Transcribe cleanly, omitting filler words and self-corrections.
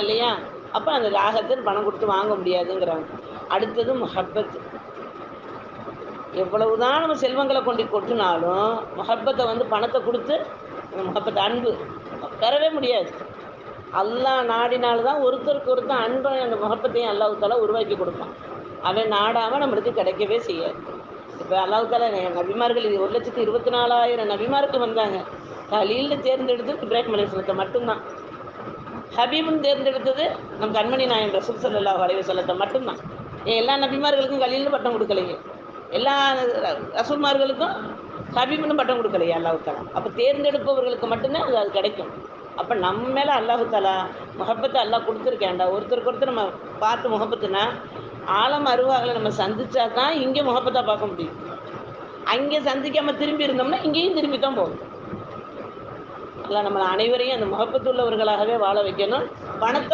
இல்லையா? அப்ப அந்த ராகத்த பணம் குடுத்து வாங்க முடியாதுங்கிறாங்க. அடுத்தது முஹப்பத். எவ்வளவுதான் நம்ம செல்வங்கள கொண்டு கொட்டுனாலும், முஹப்பத்த வந்து பணத்த குடுத்து அந்த முஹப்பத் அன்பு பெறவே முடியாது. அல்லாஹ் நாடினால தான் ஒருத்தருக்கு ஒருத்தர் அன்பையும் அந்த முகப்பத்தையும் அல்லாஹ் தாலா உருவாக்கி கொடுப்பான். அவன் நாடாம நம்மளுக்கு கிடைக்கவே செய்யாது. இப்ப அல்லாஹ் தாலா நபிமார்கள் 1,24,000 நபிமார்கள் வந்தாங்க. கலீல்னு தேர்ந்தெடுத்தது இப்ராஹிம் அலைஹிஸ்ஸலாத்த மட்டும்தான். ஹபீப்னு தேர்ந்தெடுத்தது நம் கண்மணி நாயகம் ரசூல் ஸல்லல்லாஹு அலைஹி வஸல்லத்த மட்டும்தான். ஏன் எல்லா நபிமார்களுக்கும் கலீல்னு பட்டம் குடுக்கலையே. எல்லா ரசூல்மார்களுக்கும் ஹபீப்னு பட்டம் குடுக்கலையே அல்லாஹ் தாலா. அப்ப தேர்ந்தெடுப்பவர்களுக்கு மட்டும்தான் அது கிடைக்கும். அப்ப நம்ம மேல அல்லாஹ் தாலா முஹப்பத்த அல்லாஹ் குடுத்துருக்கேன்டா. ஒருத்தருக்கு ஒருத்தர் நம்ம பார்த்து முஹப்பத்துனா, ஆலம் அருவாகல நம்ம சந்திச்சா தான் இங்க முஹப்பத்தா பார்க்க முடியும். அங்கே சந்திக்காம திரும்பி இருந்தோம்னா, இங்கேயும் திரும்பி தான் போகும். அல்லாஹ் நம்ம அனைவரையும் அந்த முஹப்பத்துள்ளவர்களாகவே வாழ வைக்கணும். பணத்த